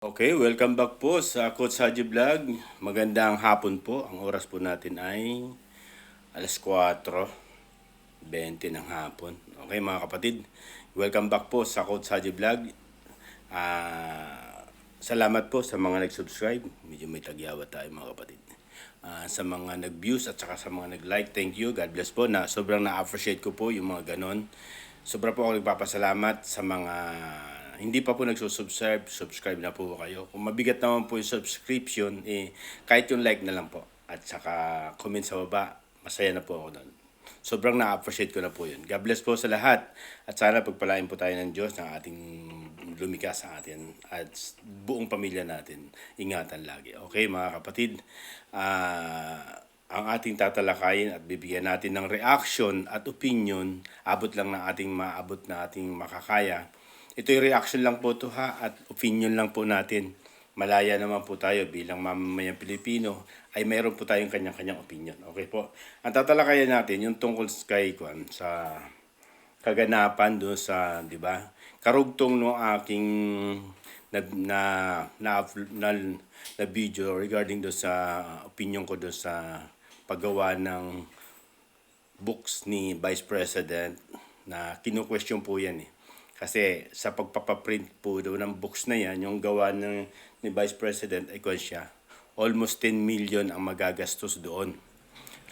Okay, welcome back po sa Coach Haji Vlog. Magandang hapon po. Ang oras po natin ay alas 4:20 ng hapon. Okay mga kapatid, welcome back po sa Coach Haji Vlog. Salamat po sa mga nag-subscribe. Medyo may tagyawa tayo mga kapatid. Sa mga nag-views at saka sa mga nag-like, thank you. God bless po. Sobrang na-appreciate ko po yung mga ganon. Sobra po ako nagpapasalamat sa mga hindi pa po nagsusubscribe, subscribe na po kayo. Kung mabigat naman po yung subscription, kahit yung like na lang po. At saka comment sa baba, masaya na po ako doon. Sobrang na-appreciate ko na po yun. God bless po sa lahat. At sana pagpalain po tayo ng Diyos ng ating lumikha sa atin at buong pamilya natin. Ingatan lagi. Okay mga kapatid, ang ating tatalakayin at bibigyan natin ng reaction at opinion, abot lang ng ating maabot na ating makakaya. Ito yung reaction lang po to ha, at opinion lang po natin. Malaya naman po tayo bilang mamamayang Pilipino ay mayroon po tayong kanyang-kanyang opinion. Okay po. Ang tatalakayan natin yung tungkol kay Kwan sa kaganapan do sa, 'di ba? Karugtong no aking na video regarding do sa opinion ko do sa paggawa ng books ni Vice President na kinu-question po yan eh. Kasi sa pagpapaprint po doon ng books na yan, yung gawa ni Vice President ay kung siya, almost 10 million ang magagastos doon.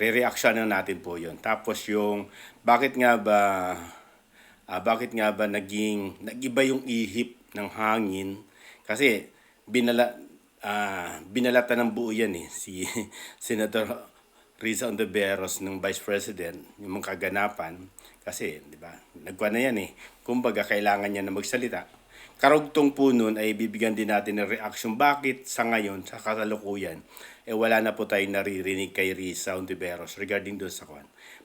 Re-reaction na natin po yon. Tapos yung bakit nga ba nag-iba yung ihip ng hangin kasi binalata ng buo yan eh si Senator Riza Ontiveros ng Vice President, yung mga kaganapan, kasi, di ba, nagkuha na yan eh. Kumbaga, kailangan niya na magsalita. Karugtong po nun ay bibigyan din natin ng reaction. Bakit sa ngayon, sa kasalukuyan, wala na po tayong naririnig kay Riza Ontiveros regarding doon sa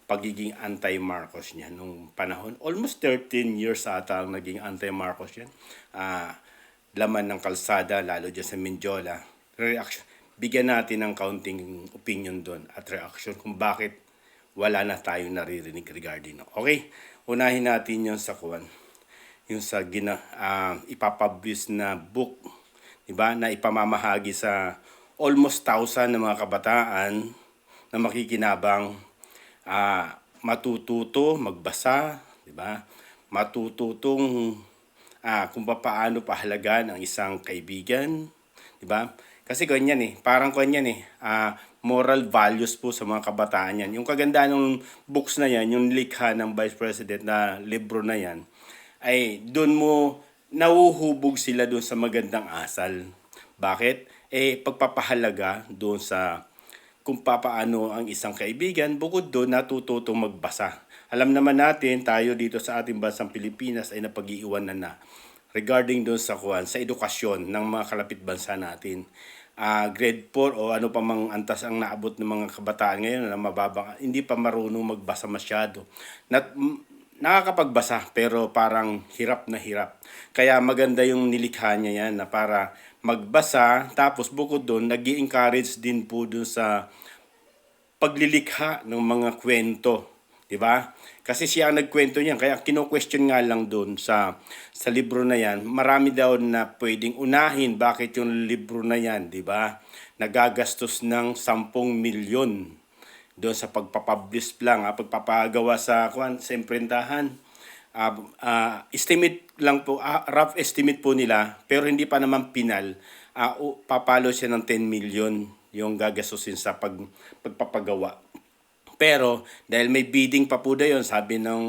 pagiging anti-Marcos niya nung panahon. Almost 13 years ata ang naging anti-Marcos yan. Laman ng kalsada, lalo dyan sa Mindiola. Reaction bigyan natin ng counting opinion doon at reaction kung bakit wala na tayong naririnig regarding. Okay, unahin natin yung sa yung sa ipapublish na book, diba, na ipamamahagi sa almost 1,000 na mga kabataan na makikinabang, matututo magbasa, diba, matututong kung paano pahalagan ang isang kaibigan, diba? Kasi ganyan eh, parang ganyan eh, moral values po sa mga kabataan yan. Yung kagandaan ng books na yan, yung likha ng Vice President na libro na yan, ay doon mo nauhubog sila doon sa magandang asal. Bakit? Pagpapahalaga doon sa kung paano ang isang kaibigan, bukod doon natututong magbasa. Alam naman natin, tayo dito sa ating bansang Pilipinas ay napag-iiwanan na regarding doon sa edukasyon ng mga kalapit bansa natin. Grade 4 o ano pa mang antas ang naabot ng mga kabataan ngayon na mababa, hindi pa marunong magbasa masyado. Nakakapagbasa pero parang hirap na hirap. Kaya maganda yung nilikha niya yan na para magbasa, tapos bukod doon nag-i-encourage din po doon sa paglilikha ng mga kwento. 'Di ba? Kasi siya ang nagkwento niyan, kaya kino-question nga lang doon sa libro na 'yan. Marami daw na pwedeng unahin bakit yung libro na 'yan, 'di ba? Nagagastos ng 10 milyon doon sa pagpapublish lang, pagpapagawa sa sa imprentahan. Estimate lang po, rough estimate po nila, pero hindi pa naman pinal. Papalo siya ng 10 million yung gagastusin sa pagpapagawa. Pero dahil may bidding pa po na yun, sabi ng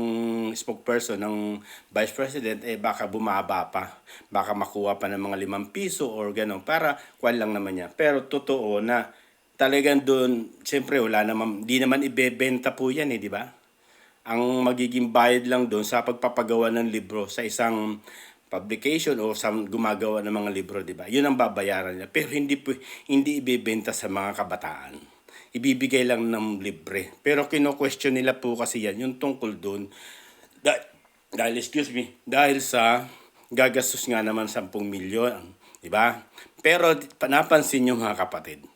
spokesperson ng Vice President, baka bumaba pa. Baka makuha pa ng mga 5 piso or gano'n. Para kwan lang naman niya. Pero totoo na talagang doon, siyempre wala naman, di naman ibebenta po yan di ba? Ang magiging bayad lang doon sa pagpapagawa ng libro sa isang publication o sa gumagawa ng mga libro, di ba? Yun ang babayaran niya. Pero hindi ibebenta sa mga kabataan, ibibigay lang ng libre. Pero kino-question nila po kasi yan, yung tungkol doon. Dahil sa gagastos nga naman 10 milyon, di ba? Pero napansin nyo mga kapatid,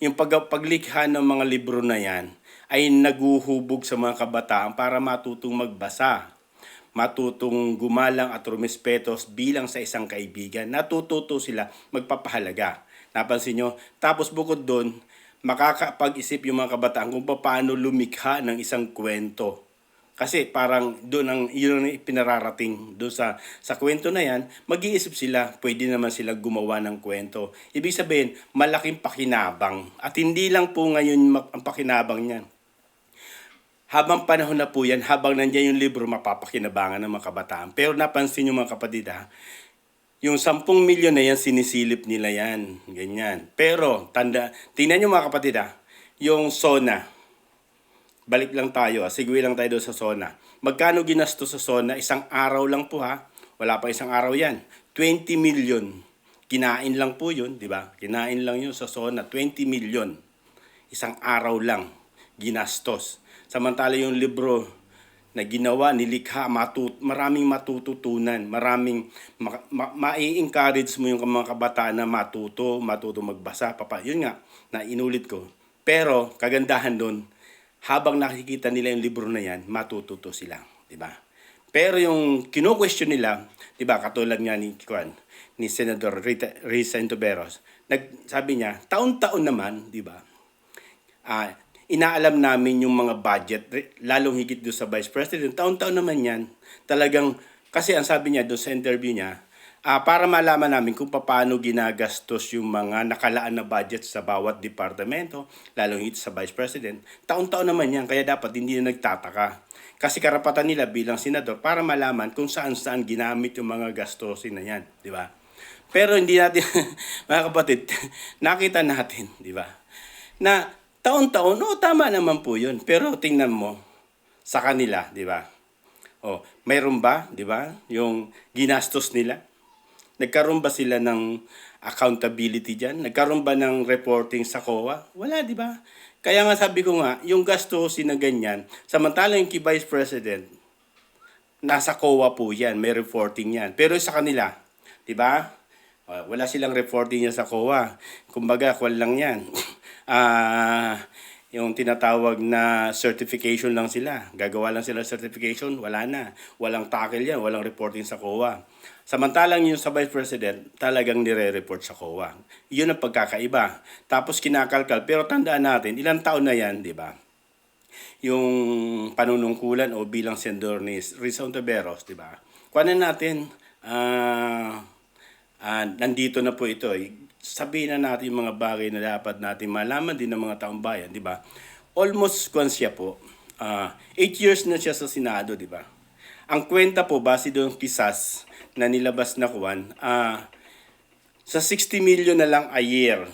yung paglikha ng mga libro na yan ay naguhubog sa mga kabataan para matutong magbasa, matutong gumalang at rumespeto bilang sa isang kaibigan. Natututo sila magpapahalaga. Napansin nyo? Tapos bukod doon, makakapag-isip yung mga kabataan kung paano lumikha ng isang kwento. Kasi parang doon yun ang pinararating doon sa kwento na yan, mag-iisip sila, pwede naman sila gumawa ng kwento. Ibig sabihin, malaking pakinabang. At hindi lang po ngayon ang pakinabang niyan. Habang panahon na po yan, habang nandiyan yung libro, mapapakinabangan ng mga kabataan. Pero napansin nyo mga kapatid yung 10 milyon na yan, sinisilip nila yan. Ganyan. Pero, tingnan nyo mga kapatid yung SONA. Balik lang tayo, segue lang tayo doon sa SONA. Magkano ginastos sa SONA? Isang araw lang po Wala pa isang araw yan. 20 million. Kinain lang po yun, di ba? Kinain lang yun sa SONA. 20 million. Isang araw lang ginastos. Samantala yung libro na ginawa, nilikha, maraming matututunan, maraming ma-encourage mo yung mga kabataan na matuto magbasa. Yun nga, na inulit ko. Pero, kagandahan doon, habang nakikita nila yung libro na yan, matututo sila, di ba? Pero yung kino-question nila, di ba, katulad nga ni Senator Risa Intoberos, sabi niya, taon-taon naman, di ba? Inaalam namin yung mga budget, lalong higit doon sa Vice President, taon-taon naman yan. Talagang, kasi ang sabi niya doon sa interview niya, para malaman namin kung paano ginagastos yung mga nakalaan na budget sa bawat departamento, lalong higit sa Vice President, taon-taon naman yan, kaya dapat hindi na nagtataka. Kasi karapatan nila bilang senador para malaman kung saan-saan ginamit yung mga gastusin na yan, di ba? Pero hindi natin, mga kapatid, nakita natin, di ba? Na taon-taon, tama naman po yun. Pero tingnan mo, sa kanila, di ba? Mayroon ba, di ba, yung ginastos nila? Nagkaroon ba sila ng accountability dyan? Nagkaroon ba ng reporting sa COA? Wala, di ba? Kaya nga sabi ko nga, yung gastusin na ganyan, samantalang yung kay Vice President, nasa COA po yan, may reporting yan. Pero sa kanila, di ba? Wala silang reporting yan sa COA. Kumbaga, kwan lang yan. Yung tinatawag na certification lang sila. Gagawa lang sila certification, wala na. Walang tackle yan, walang reporting sa COA. Samantalang yung sa Vice President, talagang nire-report sa COA. Yun ang pagkakaiba. Tapos kinakalkal. Pero tandaan natin, ilang taon na yan, di ba? Yung panunungkulan o bilang senador ni Risa Ontiveros, di ba? Kuhanan natin, nandito na po ito. Sabihin na natin yung mga bagay na dapat natin malaman din ng mga taong bayan, di ba? Almost siya po. 8 years na siya sa Senado, di ba? Ang kwenta po, base doon kisas na nilabas na kuwan, sa 60 million na lang a year,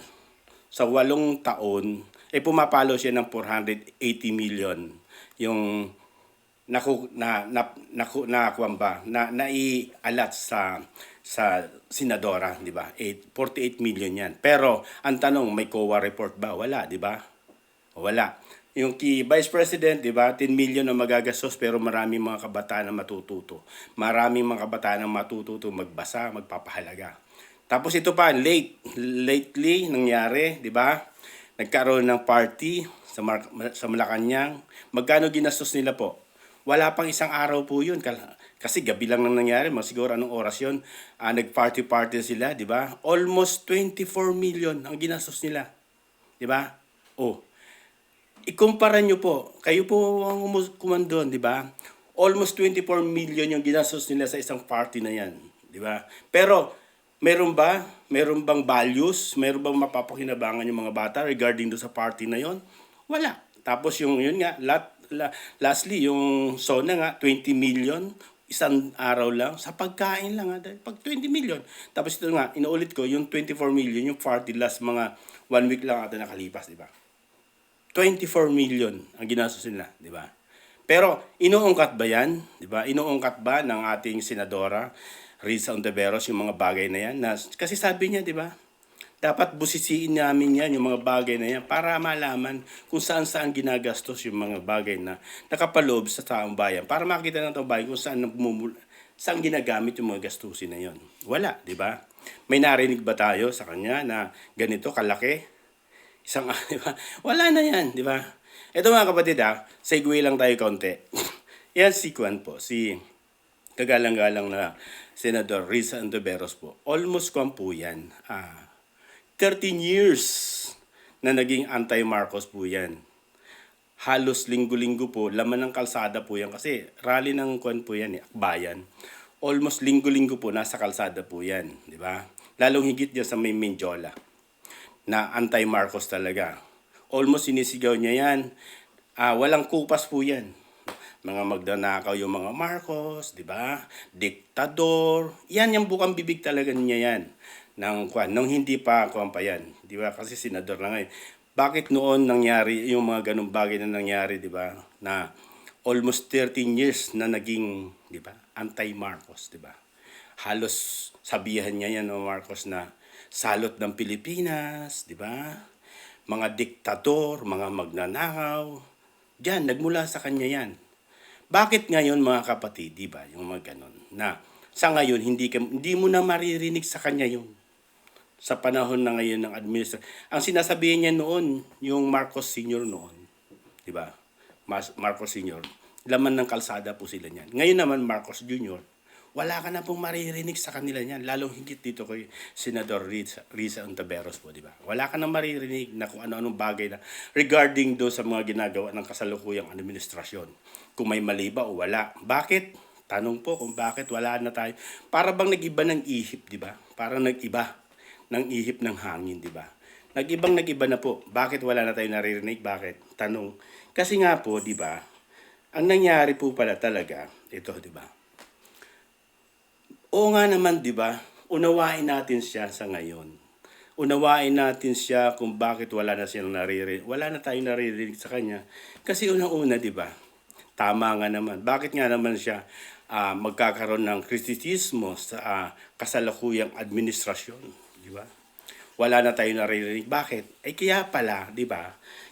sa 8 taon, pumapalo siya ng 480 million. Yung naialat sa senadora, di ba? 48 million yan. Pero ang tanong, may COA report ba? Wala, di ba? Wala. Yung kay Vice President, di ba? 10 million na magagastos pero maraming mga kabataan na matututo. Maraming mga kabataan na matututo magbasa, magpapahalaga. Tapos ito pa, lately nangyari, di ba? Nagkaroon ng party sa Malacanang. Magkano ginastos nila po? Wala pang isang araw po yun. Kasi gabi lang nang nangyari, siguro anong oras yun. Nag-party sila, di ba? Almost 24 million ang ginastos nila. Di ba? Ikumpara nyo po. Kayo po ang kumandon, di ba? Almost 24 million yung ginastos nila sa isang party na yan. Di ba? Pero, meron bang values? Meron bang mapapakinabangan yung mga bata regarding do sa party na yon? Wala. Tapos yun nga, lastly, yung SONA nga, 20 million, isang araw lang, sa pagkain lang. Pag 20 million. Tapos ito nga, inuulit ko, yung 24 million, yung party last mga 1 week lang ata nakalipas, di ba? 24 million ang ginastos nila, di ba? Pero, inuungkat ba yan? Di ba? Inuungkat ba ng ating senadora, Risa Ontiveros, yung mga bagay na yan? Kasi sabi niya, di ba? Dapat busisiin namin yan, yung mga bagay na yan, para malaman kung saan-saan ginagastos yung mga bagay na nakapaloob sa taong bayan. Para makita ng taong bayan kung saan ginagamit yung mga gastusin na yon. Wala, di ba? May narinig ba tayo sa kanya na ganito kalaki? Di ba? Wala na yan, di ba? Ito mga kapatid segue lang tayo kaunti. Yan si Kwan po, si kagalang-galang na Senator Risa Ontiveros po. Almost kwan po yan. 13 years na naging anti-Marcos po yan. Halos linggo-linggo po, laman ng kalsada po yan. Kasi rally ng kwan po yan, akbayan. Almost linggo-linggo po, nasa kalsada po yan. Di ba? Lalong higit dyan sa may Mindiola na anti-Marcos talaga. Almost sinisigaw niya yan. Walang kupas po yan. Mga magdanakaw yung mga Marcos, di ba? Diktador. Yan yung bukang bibig talaga niya yan. Nung hindi pa kwan pa yan. Di ba? Kasi senador na ngayon. Bakit noon nangyari yung mga ganung bagay na nangyari, di ba? Na almost 13 years na naging, di ba? Anti-Marcos, di ba? Halos sabihan niya yan ng Marcos na salot ng Pilipinas, di ba? Mga diktador, mga magnanakaw. Diyan, nagmula sa kanya yan. Bakit ngayon mga kapatid, di ba, yung mga ganon, na sa ngayon hindi mo na maririnig sa kanya yun. Sa panahon na ngayon ng administration. Ang sinasabihin niya noon, yung Marcos Sr. noon, di ba? Marcos Sr. Laman ng kalsada po sila niyan. Ngayon naman Marcos Jr., wala ka na pong maririnig sa kanila niyan. Lalong higit dito kay Senador Risa Ontiveros po, di ba? Wala ka na maririnig na kung ano-anong bagay na regarding do sa mga ginagawa ng kasalukuyang administrasyon. Kung may mali ba o wala. Bakit? Tanong po kung bakit wala na tayo. Para bang nag-iba ng ihip, di ba? Para nag-iba ng ihip ng hangin, di ba? Nag-iba na po. Bakit wala na tayo naririnig? Bakit? Tanong. Kasi nga po, di ba? Ang nangyari po pala talaga, ito, di ba? Oo nga naman, di ba? Unawain natin siya sa ngayon. Unawain natin siya kung bakit wala na siyang naririnig. Wala na tayong naririnig sa kanya. Kasi unang-una, di ba? Tama nga naman. Bakit nga naman siya magkakaroon ng kritisismo sa kasalukuyang administrasyon? Di ba? Wala na tayong naririnig. Bakit? Ay kaya pala, di ba?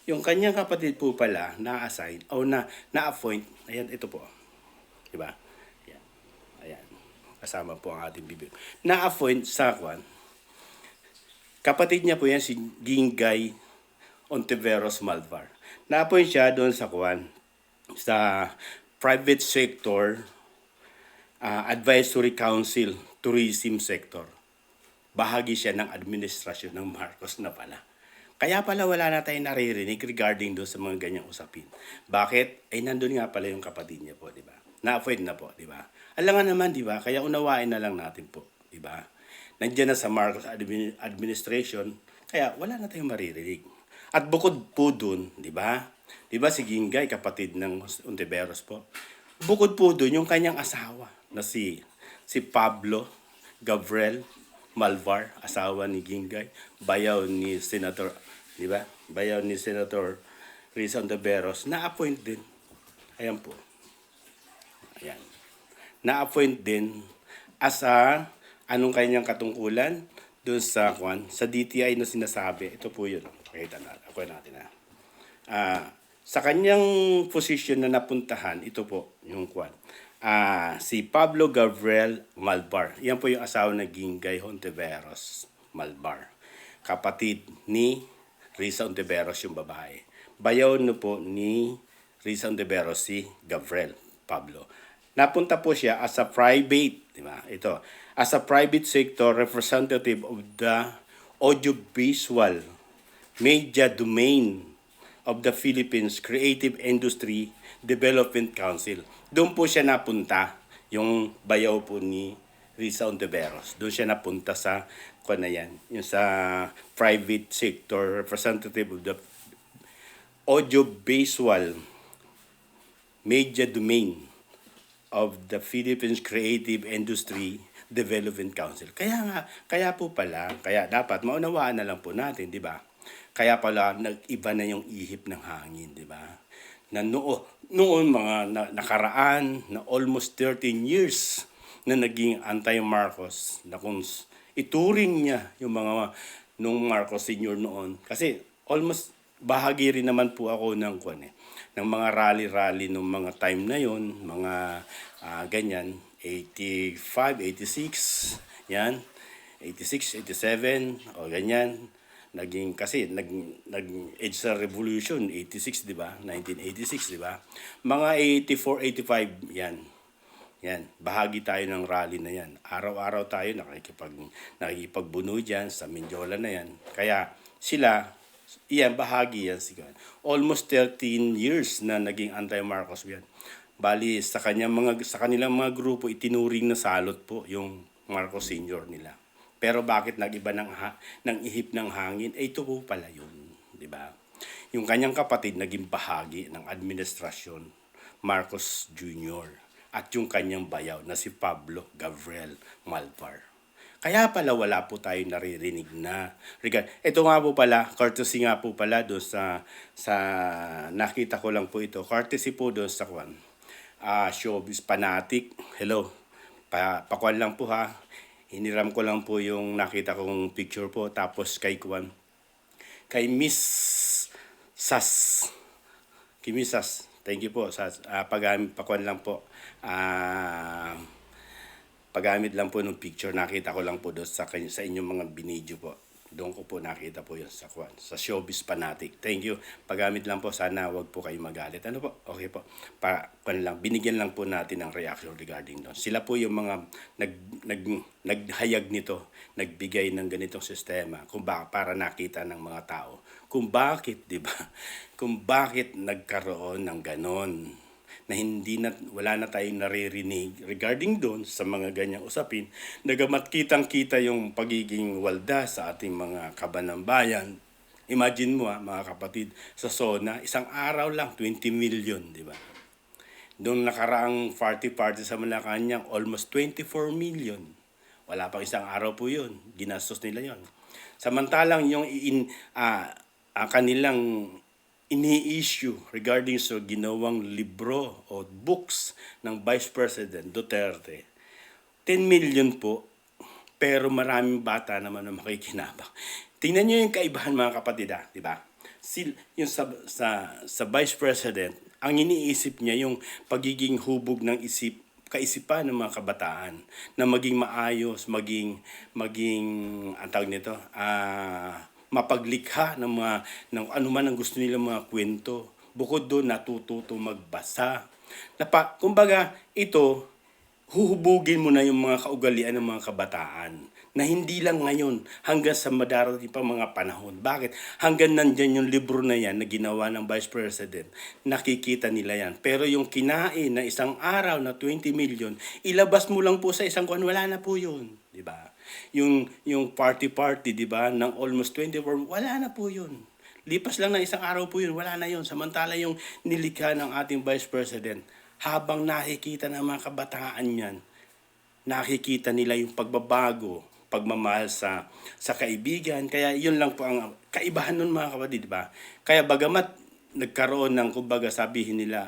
Yung kanyang kapatid po pala na-assign o na-appoint. Ayan, ito po. Di ba? Kasama po ang ating bibig. Na-appoint sa kwan. Kapatid niya po yan si Ginggay Ontiveros Malvar. Na-appoint siya doon sa kwan, sa private sector advisory council tourism sector. Bahagi siya ng administrasyon ng Marcos na pala. Kaya pala wala na tayong naririnig regarding doon sa mga ganyang usapin. Bakit? Ay nandun nga pala yung kapatid niya po, di ba? Na-appoint na po, di ba? Alam nga naman, di ba? Kaya unawain na lang natin po, di ba? Nandiyan na sa Marcos administration, kaya wala na tayong maririnig. At bukod po dun, di ba? Di ba si Ginggay, kapatid ng Ontiveros po? Bukod po dun, yung kanyang asawa na si Pablo Gabriel Malvar, asawa ni Ginggay, bayaw ni Senator, di ba? Bayaw ni Senator Risa Ontiveros, na-appoint din. Ayan po. Ayan. Na-appoint din as anong kanyang katungkulan doon sa DTI na sinasabi. Ito po yun. Pakita natin. Ako natin sa kanyang position na napuntahan, ito po yung si Pablo Gabriel Malvar. Yan po yung asawa ng Ginggay Ontiveros Malvar. Kapatid ni Risa Ontiveros yung babae. Bayaw na po ni Risa Ontiveros si Gabriel Pablo. Napunta po siya as a private, di ba? Ito, as a private sector representative of the audiovisual media domain of the Philippines Creative Industry Development Council. Doon po siya napunta, yung bayaw po ni Risa Ontiveros. Doon siya napunta sa, yung sa private sector representative of the audiovisual media domain of the Philippines Creative Industry Development Council. Kaya po pala, kaya dapat maunawaan na lang po natin, di ba? Kaya pala nag-iba na yung ihip ng hangin, di ba? Na noon mga nakaraan na almost 13 years na naging anti-Marcos, na kung ituring niya yung mga nung Marcos Sr. noon. Kasi almost bahagi rin naman po ako ng ng mga rally-rally nung mga time na yon, mga ganyan, 85, 86, yan, 86, 87, o ganyan. Kasi nag-EDSA Revolution, 86, di ba? 1986, di ba? Mga 84, 85, yan. Yan, bahagi tayo ng rally na yan. Araw-araw tayo nakikipagbuno dyan sa Mindiola na yan. Kaya sila, yan, bahagi yan. Almost 13 years na naging anti-Marcos yan. Bali, sa kanilang mga grupo, itinuring na salot po yung Marcos Sr. nila. Pero bakit nag-iba ng ihip ng hangin? Ito po pala yun, di ba? Yung kanyang kapatid naging bahagi ng administrasyon, Marcos Jr., at yung kanyang bayaw na si Pablo Gabriel Malvar. Kaya pala wala po tayo naririnig na. Ito nga po pala, courtesy nga po pala doon sa nakita ko lang po ito. Courtesy po doon sa Showbiz Fanatic. Hello, pakuan lang po ha. Hiniram ko lang po yung nakita kong picture po. Tapos kay Miss Sas. Kay Miss Sas. Thank you po. Pakuan lang po. Paggamit lang po ng picture. Nakita ko lang po doon sa inyong mga binidyo po. Doon ko po nakita po yun sa Showbiz Fanatic. Thank you. Paggamit lang po. Sana wag po kayo magalit. Ano po? Okay po. Binigyan lang po natin ng reaction regarding doon. Sila po yung mga naghayag nito. Nagbigay ng ganitong sistema. Para nakita ng mga tao. Kung bakit, di ba? Kung bakit nagkaroon ng ganon na wala na tayong naririnig regarding doon sa mga ganyang usapin, nagamat kitang-kita yung pagiging walda sa ating mga kabanang bayan. Imagine mo mga kapatid, sa SONA, isang araw lang, 20 million, di ba? Doon nakaraang party sa Malacanang, almost 24 million. Wala pang isang araw po yun. Ginastos nila yon. Samantalang yung kanilang ini-issue regarding sa ginawang libro o books ng Vice President Duterte, 10 million po, pero maraming bata naman na makikinabang. Tingnan nyo yung kaibahan mga kapatid, di ba? Yung sa Vice President, ang iniisip niya yung pagiging hubog ng kaisipan ng mga kabataan na maging maayos, maging ang tawag nito, mapaglikha ng anuman ang gusto nila mga kwento. Bukod doon, natututo magbasa. Kumbaga, ito, huhubugin mo na yung mga kaugalian ng mga kabataan na hindi lang ngayon, hanggang sa madarating pa mga panahon. Bakit? Hanggang nandyan yung libro na yan na ginawa ng Vice President, nakikita nila yan. Pero yung kinain na isang araw na 20 million, ilabas mo lang po sa isang wala na po yun. Diba? Yung party, di ba, ng almost 24, wala na po yun. Lipas lang ng isang araw po yun, wala na yun. Samantala yung nilikha ng ating Vice President, habang nakikita ng mga kabataan yan, nakikita nila yung pagbabago, pagmamahal sa kaibigan. Kaya yun lang po ang kaibahan nun mga kapatid, di ba? Kaya bagamat nagkaroon ng, kumbaga sabihin nila,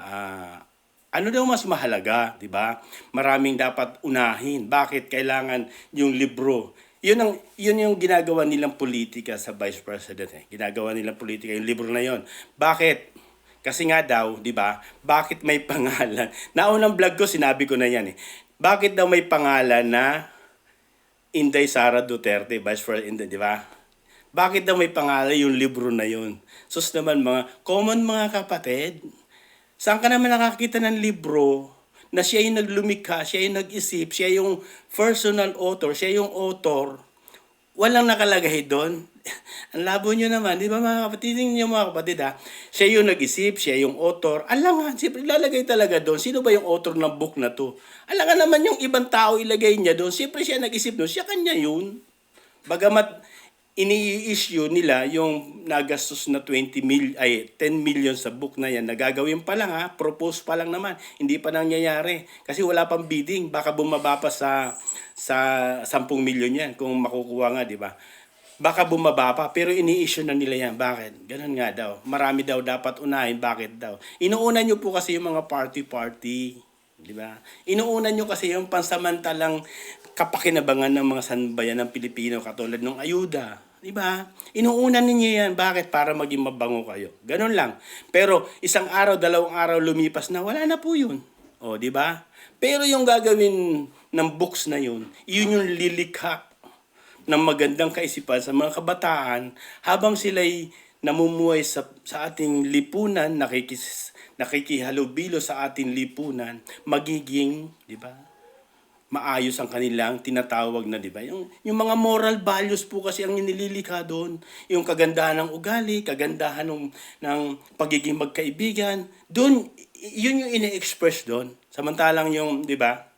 ano daw mas mahalaga, di ba? Maraming dapat unahin. Bakit kailangan yung libro? Yun yung ginagawa nilang politika sa Vice President. Ginagawa nilang politika yung libro na yon. Bakit? Kasi nga daw, di ba? Bakit may pangalan? Naunang vlog ko, sinabi ko na yan . Bakit daw may pangalan na Inday Sara Duterte, Vice President, di ba? Bakit daw may pangalan yung libro na yon? Sus naman mga kapatid, saan ka naman nakakita ng libro na siya yung naglumikha, siya yung nag-isip, siya yung personal author, siya yung author, walang nakalagay doon? Ang labo nyo naman, di ba mga kapatid? Tingnan nyo mga kapatid siya yung nag-isip, siya yung author. Alam nga, siyempre ilalagay talaga doon. Sino ba yung author ng book na to? Alam nga naman yung ibang tao ilagay niya doon. Siyempre siya nag-isip doon, siya kanya yun. Bagamat ini-issue nila yung nagastos na 10 million sa book na yan. Nagagawin pa lang propose pa lang naman. Hindi pa nangyayari. Kasi wala pang bidding. Baka bumaba pa sa 10 million yan kung makukuha nga, di ba? Baka bumaba pa, pero ini-issue na nila yan. Bakit? Ganun nga daw. Marami daw dapat unahin. Bakit daw? Inuuna nyo po kasi yung mga party. Di ba? Inuuna nyo kasi yung pansamantalang kapakinabangan ng mga sanbayan ng Pilipino katulad ng ayuda. Diba? Inuunan ninyo yan. Bakit? Para maging mabango kayo. Ganun lang. Pero isang araw, 2 araw lumipas na, wala na po yun. O, diba? Pero yung gagawin ng books na yun, yun yung lilikha ng magandang kaisipan sa mga kabataan habang sila'y namumuhay sa ating lipunan, nakikihalubilo sa ating lipunan, magiging, diba? maayos ang kanilang tinatawag na, di ba? Yung mga moral values po kasi ang nililikha doon. Yung kagandahan ng ugali, kagandahan ng pagiging magkaibigan. Doon, yun yung ine-express doon. Samantalang yung, di ba,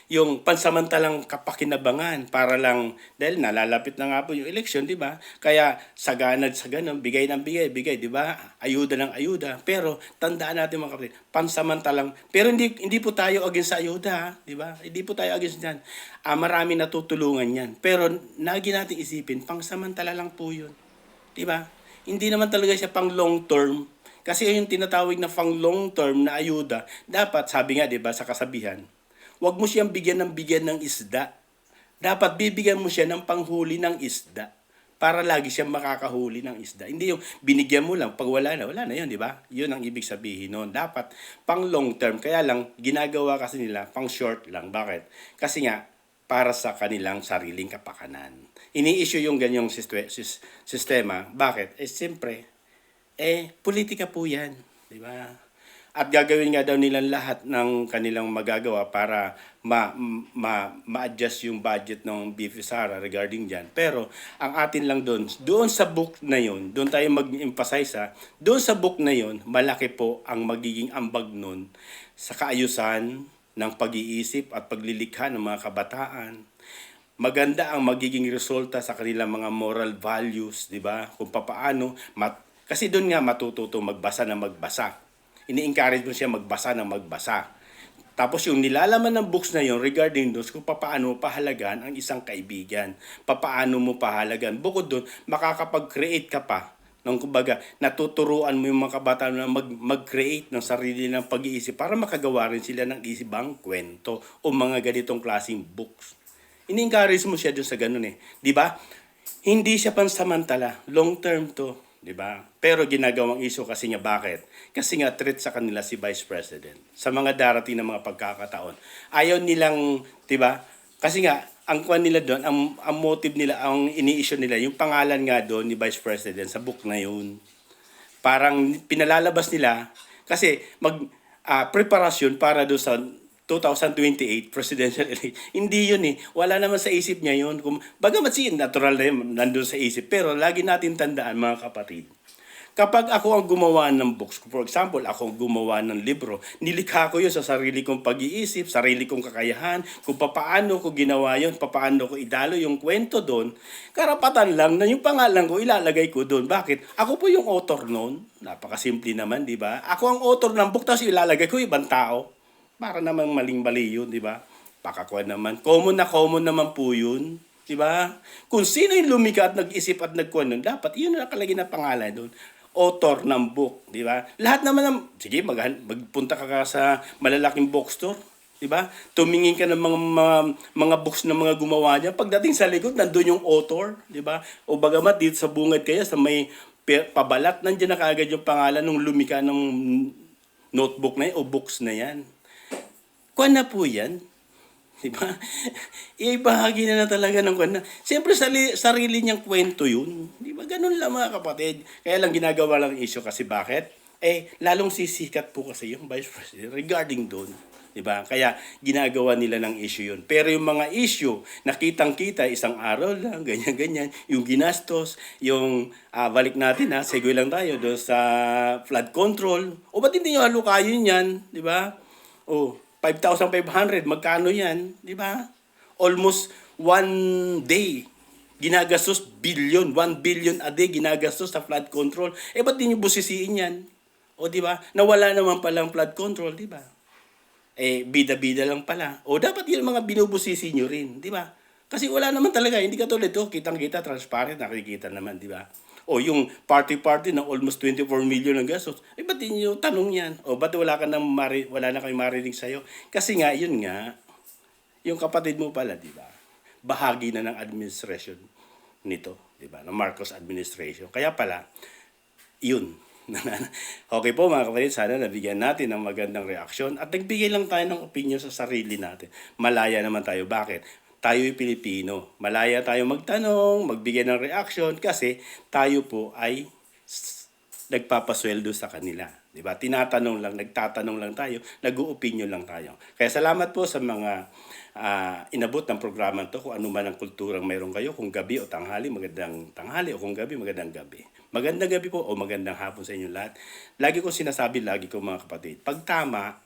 yung pansamantalang kapakinabangan para lang, dahil nalalapit na nga po yung election, di ba? Kaya sagana sa ganun, bigay ng bigay, di ba? Ayuda ng ayuda. Pero tandaan natin mga kapatid, pansamantalang, pero hindi po tayo against sa ayuda, di ba? Hindi po tayo against yan. Marami natutulungan yan. Pero lagi natin isipin, pangsamantala lang po yun. Di ba? Hindi naman talaga siya pang long term. Kasi yung tinatawag na pang long term na ayuda, dapat, sabi nga, di ba, sa kasabihan, huwag mo siyang bigyan ng isda. Dapat bibigyan mo siya ng panghuli ng isda para lagi siyang makakahuli ng isda. Hindi yung binigyan mo lang, pag wala na yun, di ba? Yun ang ibig sabihin noon. Dapat pang long term, kaya lang ginagawa kasi nila pang short lang. Bakit? Kasi nga, para sa kanilang sariling kapakanan. Ini-issue yung ganyang sistema. Bakit? Siyempre, politika po yan. Di ba? At gagawin nga daw nilang lahat ng kanilang magagawa para ma-adjust yung budget ng BP Sara regarding dyan. Pero ang atin lang doon sa book na yun, doon tayo mag-emphasize doon sa book na yun, malaki po ang magiging ambag nun sa kaayusan ng pag-iisip at paglilikha ng mga kabataan. Maganda ang magiging resulta sa kanilang mga moral values, di ba? Kung papaano, kasi doon nga matututo magbasa na magbasa. Ini-encourage mo siya magbasa ng magbasa. Tapos yung nilalaman ng books na yon regarding doon kung paano pahalagan ang isang kaibigan. Paano mo pahalagan. Bukod doon, makakapag-create ka pa. Kumbaga, natuturuan mo yung mga kabataan na mag-create ng sarili ng pag-iisip para makagawa rin sila ng isibang kwento o mga ganitong klaseng books. Ini-encourage mo siya doon sa ganun Di ba? Hindi siya pansamantala. Long term to. Diba? Pero ginagawang issue kasi nga bakit? Kasi nga threat sa kanila si Vice President sa mga darating na mga pagkakataon. Ayaw nilang, 'di ba? Kasi nga ang kwan nila doon, ang motive nila, ang ini-issue nila, yung pangalan nga doon ni Vice President sa book na yun. Parang pinalalabas nila kasi preparasyon para doon sa 2028 presidential election. Hindi yun Wala naman sa isip niya yun. Bagamat natural na yun, nandun sa isip. Pero lagi natin tandaan mga kapatid. Kapag ako ang gumawa ng books, for example, ako ang gumawa ng libro, nilikha ko yun sa sarili kong pag-iisip, sarili kong kakayahan, kung paano ko ginawa yun, paano ko idalo yung kwento doon, karapatan lang na yung pangalan ko ilalagay ko doon. Bakit? Ako po yung author noon. Napakasimple naman, di ba? Ako ang author ng book, tapos ilalagay ko ibang tao. Para namang maling-mali yun, di ba? Pakakuan naman. Common naman po yun. Di ba? Kung sino yung lumika at nag-isip at nagkuhan nun, dapat yun ang nakalagay na pangalan doon. Author ng book, di ba? Lahat naman sige, magpunta ka sa malalaking bookstore, di ba? Tumingin ka ng mga books ng mga gumawa niya. Pagdating sa likod, nandun yung author, di ba? O bagamat dito sa bungad kaya sa may pabalat, nandiyan na kaagad yung pangalan ng lumika ng notebook na yan o books na yan. Kuwan na po yan. Diba? Ibahagi na talaga ng kuwan na. Siyempre, sarili niyang kwento yun. Diba? Ganun lang mga kapatid. Kaya lang ginagawa lang issue kasi bakit? Lalong sisikat po kasi yung Vice President regarding doon. Diba? Kaya ginagawa nila ng issue yun. Pero yung mga issue, nakitang-kita, isang araw lang, ganyan-ganyan, yung ginastos, yung balik natin segue lang tayo doon sa flood control. O ba't hindi nyo halukayin yan? Diba? 5,500, magkano yan? Di ba? Almost one day, ginagastos 1 billion a day ginagastos sa flood control. Ba't di nyo busisiin yan? O di ba? Nawala naman palang flood control, di ba? Bida-bida lang pala. O dapat yung mga binubusisi nyo rin, di ba? Kasi wala naman talaga, hindi katulad kitang-kita, transparent, nakikita naman, di ba? Yung party na almost 24 million ang gastos. Ba't din yung tanong yan? Ba't wala na kayo marinig sa'yo? Kasi nga, yun nga, yung kapatid mo pala, di ba? Bahagi na ng administration nito, di ba? Ng Marcos administration. Kaya pala, yun. Okay po mga kapatid, sana nabigyan natin ng magandang reaksyon at nagbigay lang tayo ng opinion sa sarili natin. Malaya naman tayo. Bakit? Tayo'y Pilipino. Malaya tayo magtanong, magbigay ng reaction kasi tayo po ay nagpapasweldo sa kanila. Diba? Nagtatanong lang tayo, nag-uopinion lang tayo. Kaya salamat po sa mga inabot ng programa to, kung ano man ang kulturang mayroon kayo, kung gabi o tanghali, magandang tanghali, o kung gabi, magandang gabi. Magandang gabi po o magandang hapon sa inyo lahat. Lagi ko sinasabi, lagi ko mga kapatid, pag tama,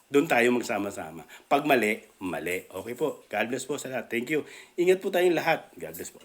doon tayo magsama-sama. Pag mali, mali. Okay po. God bless po sa lahat. Thank you. Ingat po tayong lahat. God bless po.